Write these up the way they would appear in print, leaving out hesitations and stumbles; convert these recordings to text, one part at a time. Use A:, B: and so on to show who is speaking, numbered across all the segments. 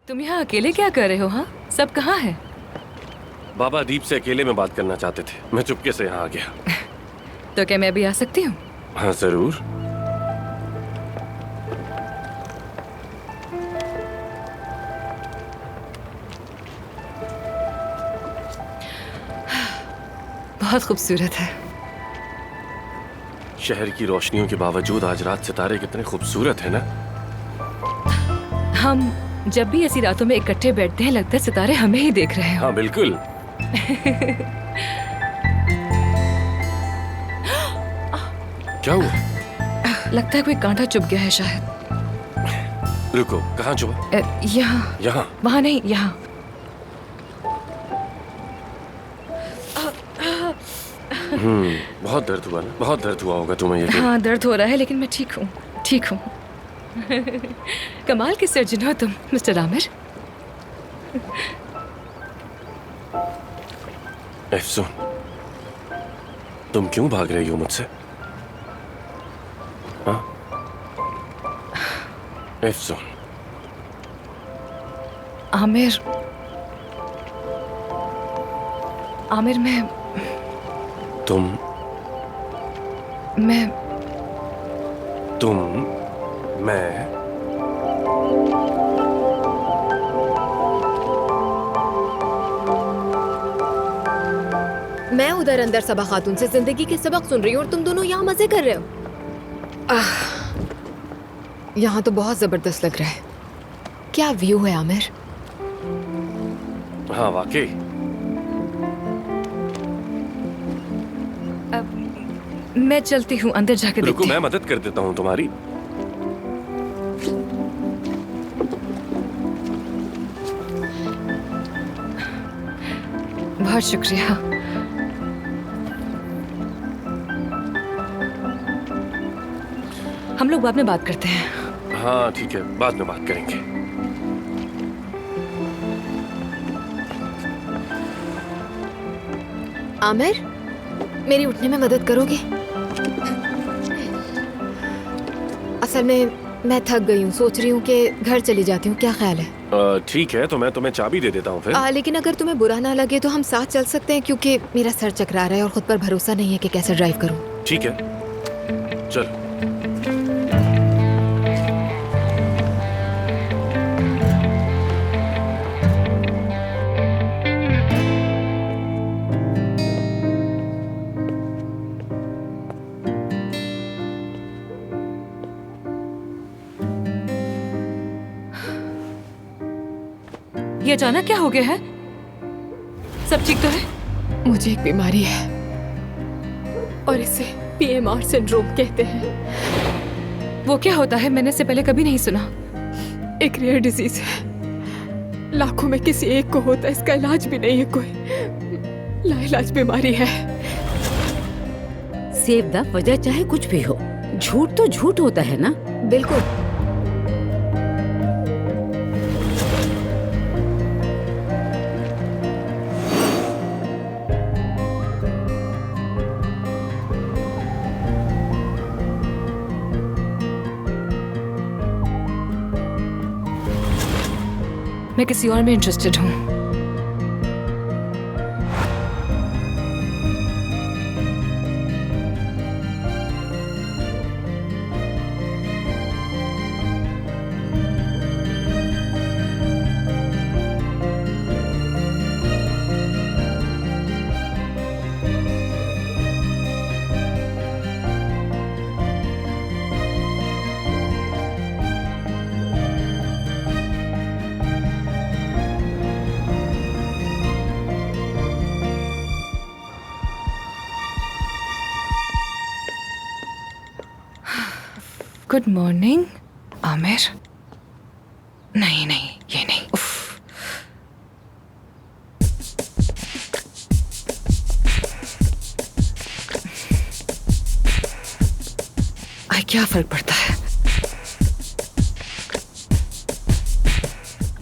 A: तुम यहाँ अकेले क्या कर रहे हो? हाँ, सब कहाँ है?
B: बाबा दीप से अकेले में बात करना चाहते थे। मैं चुपके से यहाँ आ गया।
A: तो क्या मैं भी आ सकती हूँ?
B: हाँ जरूर।
A: बहुत खूबसूरत है।
B: शहर की रोशनियों के बावजूद आज रात सितारे कितने खूबसूरत है ना।
A: हम जब भी ऐसी रातों में इकट्ठे बैठते हैं लगता है सितारे हमें ही देख रहे हो।
B: हाँ बिल्कुल। क्या हुआ?
A: लगता है कोई कांटा चुभ गया है शायद।
B: रुको, कहाँ चुभा?
A: यहाँ।
B: यहाँ?
A: वहाँ नहीं, यहाँ।
B: बहुत दर्द हुआ ना? बहुत दर्द हुआ होगा तुम्हें ये?
A: हाँ दर्द हो रहा है लेकिन मैं ठीक हूँ, ठीक हूँ। कमाल के सर्जन हो तुम मिस्टर आमिर।
B: एफसून, तुम क्यों भाग रही हो मुझसे? हाँ? एफसून।
A: आमिर, आमिर मैं
B: तुम मैं
C: मैं उधर अंदर सबा खातून से जिंदगी के सबक सुन रही हूँ और तुम दोनों यहाँ मजे कर रहे हो। यहाँ तो बहुत जबरदस्त लग रहा है। क्या व्यू है आमिर?
B: हाँ वाकई।
A: मैं चलती हूँ, अंदर जाके
B: रुको,
A: देखती
B: मैं
A: हूँ।
B: मदद कर देता हूँ तुम्हारी।
A: बहुत शुक्रिया। हम लोग बाद में बात करते हैं।
B: हाँ ठीक है, बाद में बात करेंगे।
C: आमिर, मेरी उठने में मदद करोगे? असल में मैं थक गई हूँ, सोच रही हूँ कि घर चली जाती हूँ। क्या ख्याल है?
B: ठीक है, तो मैं तुम्हें चाबी दे देता हूँ फिर।
C: लेकिन अगर तुम्हें बुरा ना लगे तो हम साथ चल सकते हैं, क्योंकि मेरा सर चकरा रहा है और खुद पर भरोसा नहीं है कि कैसे ड्राइव करूँ।
B: ठीक है, चल।
A: ये अचानक क्या हो गया है? सब ठीक तो है?
C: मुझे एक बीमारी है और इसे PMR सिंड्रोम कहते हैं।
A: वो क्या होता है? मैंने इससे पहले कभी नहीं सुना।
C: एक रेयर डिजीज है, लाखों में किसी एक को होता है। इसका इलाज भी नहीं है कोई, लाइलाज बीमारी है।
D: सेवदा, वजह चाहे कुछ भी हो, झूठ तो झूठ होता है ना।
C: बिल्कुल।
A: मैं किसी और में इंटरेस्टेड हूँ। Good morning Aamir. नहीं नहीं, ये नहीं। उफ। आई, क्या फर्क पड़ता है?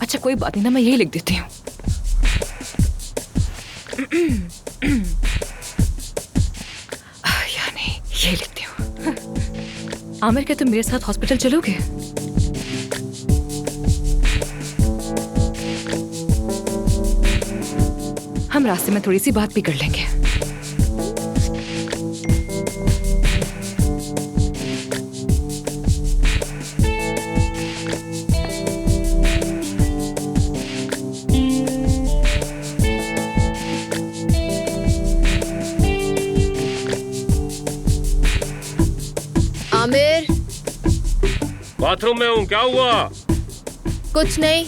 A: अच्छा कोई बात नहीं ना, मैं यही लिख देती हूँ। या नहीं, यही लिखती हूँ। आमिर, क्या तुम मेरे साथ हॉस्पिटल चलोगे? हम रास्ते में थोड़ी सी बात भी कर लेंगे।
C: आमिर,
B: बाथरूम में हूँ, क्या हुआ?
C: कुछ नहीं।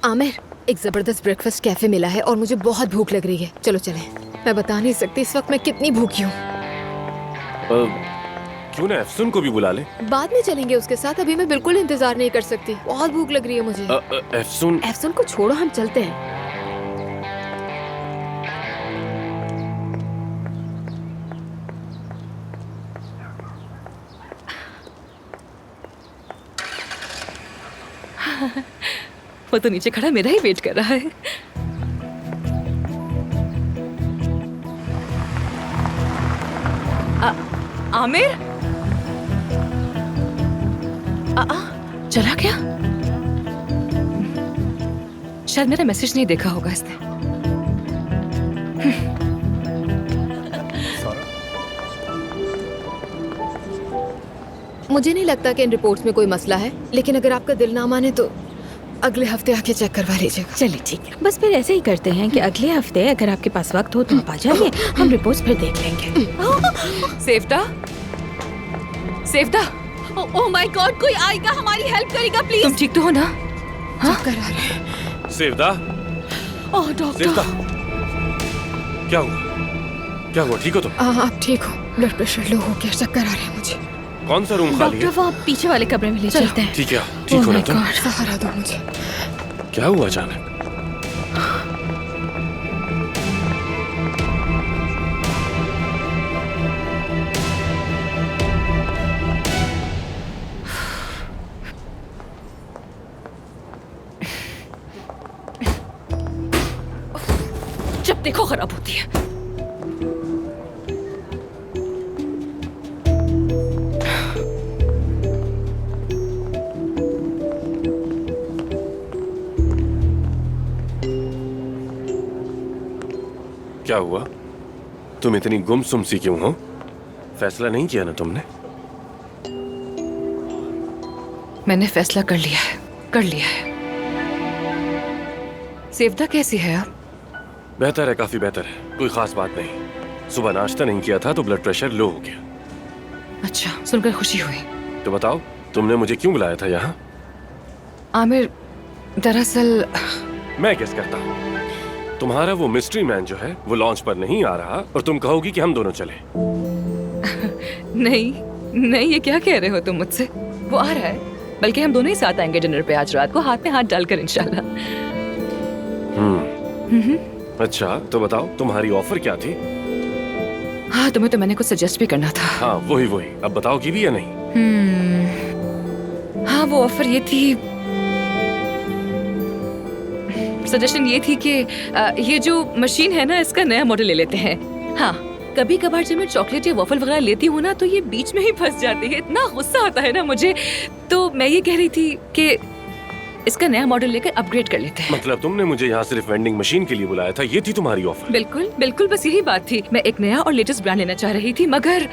C: आमिर, एक जबरदस्त ब्रेकफास्ट कैफे मिला है और मुझे बहुत भूख लग रही है। चलो चलें। मैं बता नहीं सकती इस वक्त मैं कितनी भूखी हूँ।
B: क्यों ना एफसुन को भी बुला ले?
C: बाद में चलेंगे उसके साथ, अभी मैं बिल्कुल इंतजार नहीं कर सकती। बहुत भूख लग रही है मुझे।
B: एफसुन
C: एफसुन को छोड़ो, हम चलते हैं।
A: वो तो नीचे खड़ा मेरा ही वेट कर रहा है। आमिर, चला क्या? शायद मेरा मैसेज नहीं देखा होगा इसने।
C: मुझे नहीं लगता कि इन रिपोर्ट्स में कोई मसला है, लेकिन अगर आपका दिल ना माने तो अगले हफ्ते आके चेक करवा लीजिएगा।
D: चलिए ठीक है, बस फिर ऐसे ही करते हैं कि अगले हफ्ते अगर आपके पास वक्त हो तो आप आ जाइए, हम रिपोर्ट्स फिर देख लेंगे।
A: सेफ्टा, सेफ्टा, ओह माय गॉड, कोई आएगा, हमारी हेल्प करेगा प्लीज। तुम ठीक तो हो ना? हाँ?
C: चक्कर आ रहे हैं।
B: सेवदा,
A: ओह डॉक्टर।
B: सेवदा, क्या हुआ? क्या हुआ? ठीक हो तुम?
C: हाँ, आप ठीक हो? ब्लड प्रेशर लो हो गया, चक्कर आ रहे हैं मुझे।
B: कौन सा रूम खाली है?
D: डॉक्टर, वो आप पीछे वाले कमरे में ले चलते हैं।
B: ठीक है, ठीक हो ना तुम?
C: सहारा दो मुझे।
B: क्या हुआ अचानक?
A: जब देखो खराब होती है।
B: क्या हुआ? तुम इतनी गुमसुम सी क्यों हो? फैसला नहीं किया ना तुमने?
A: मैंने फैसला कर लिया है, कर लिया है। सेवदा कैसी है अब?
B: बेहतर है, काफी बेहतर है, कोई खास बात नहीं। सुबह नाश्ता नहीं किया था तो ब्लड प्रेशर लो हो गया।
A: अच्छा, सुनकर खुशी हुई।
B: तो बताओ, तुमने मुझे क्यों बुलाया था यहाँ?
A: आमिर, दरअसल
B: मैं गेस करता हूँ। तुम्हारा वो मिस्ट्री मैन जो है वो लॉन्च पर नहीं आ रहा और तुम कहोगी कि हम दोनों चले।
A: नहीं नहीं, ये क्या कह रहे हो तुम मुझसे? वो आ रहा है, बल्कि हम दोनों ही साथ आएंगे डिनर पे आज रात को, हाथ में हाथ डालकर इंशाल्लाह।
B: अच्छा, तो बताओ तुम्हारी ऑफर क्या थी?
A: हाँ, तुम्हें तो मैंने कुछ सजेस्ट भी करना था।
B: हाँ, वही वही, अब बताओगी भी या नहीं?
A: हाँ, वो ऑफर ये थी, सजेशन ये थी कि ये जो मशीन है ना, इसका नया मॉडल ले लेते हैं। हाँ, कभी कभार जब मैं चॉकलेट या वॉफल वगैरह लेती हूँ ना, तो ये बीच में ही फंस जाती है। इतना गुस्सा आता है ना मुझे। तो मैं ये कह रही थी कि इसका नया मॉडल लेकर अपग्रेड कर लेते हैं।
B: मतलब तुमने मुझे यहाँ सिर्फ वेंडिंग मशीन के लिए बुलाया था, ये थी तुम्हारी ऑफर?
A: बिल्कुल बिल्कुल, बस यही बात थी। मैं एक नया और लेटेस्ट ब्रांड लेना चाह रही थी, मगर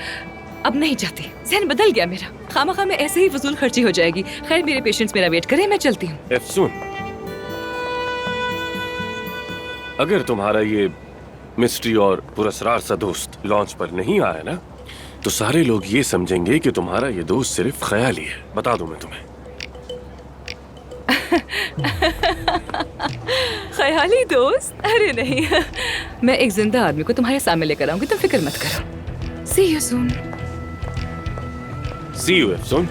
A: अब नहीं चाहती। ज़हन बदल गया मेरा। खामखा में ऐसे ही फजूल खर्ची हो जाएगी। खैर, मेरे पेशेंट्स मेरा वेट करें, मैं चलती हूँ।
B: एफसुन, अगर तुम्हारा ये मिस्ट्री और पुरस्कार सा दोस्त लॉन्च पर नहीं आया ना, तो सारे लोग ये समझेंगे कि तुम्हारा ये दोस्त सिर्फ ख्याली है। बता दूं मैं तुम्हें।
A: ख्याली दोस्त? अरे नहीं, मैं एक जिंदा आदमी को तुम्हारे सामने लेकर आऊंगी, तुम फिक्र मत करो। See you soon.
B: See you soon.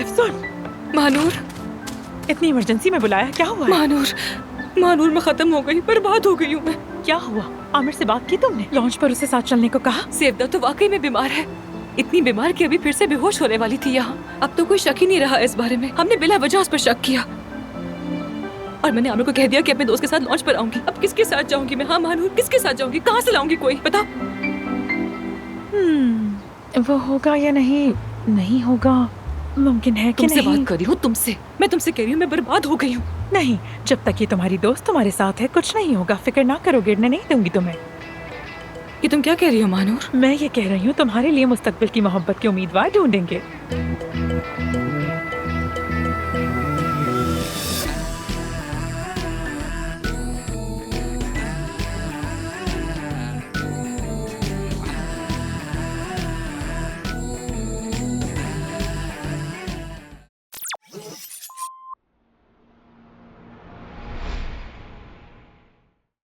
E: अफसून,
A: Mahnoor,
E: इतनी इमरजेंसी में बुलाया, क्या हुआ है?
A: महानूर मैं खत्म हो गई, बर्बाद हो गई हूँ मैं।
E: क्या हुआ? आमिर से बात की तुमने? लॉन्च पर उसे साथ चलने को कहा?
A: सेवदा तो वाकई में बीमार है, इतनी बीमार कि अभी फिर से बेहोश होने वाली थी यहाँ। अब तो कोई शक ही नहीं रहा इस बारे में। हमने बिला वजह उस पर शक किया और मैंने आमिर को कह दिया कि अपने दोस्त के साथ लॉन्च पर आऊंगी। अब किसके साथ जाऊंगी मैं? हाँ महानूर, किसके साथ जाऊंगी? कहाँ से लाऊंगी कोई? बता।
E: वो होगा या नहीं? नहीं होगा, मुमकिन है कि
A: तुमसे
E: नहीं?
A: बात कर रही हूँ, तुमसे। मैं तुमसे कह रही हूँ मैं बर्बाद हो गई हूँ।
E: नहीं, जब तक ये तुम्हारी दोस्त तुम्हारे साथ है कुछ नहीं होगा, फिक्र ना करो, गिरने नहीं दूंगी तुम्हें।
A: ये तुम क्या कह रही हो महानूर?
E: मैं ये कह रही हूँ तुम्हारे लिए मुस्तकबिल की मोहब्बत के उम्मीदवार ढूंढेंगे।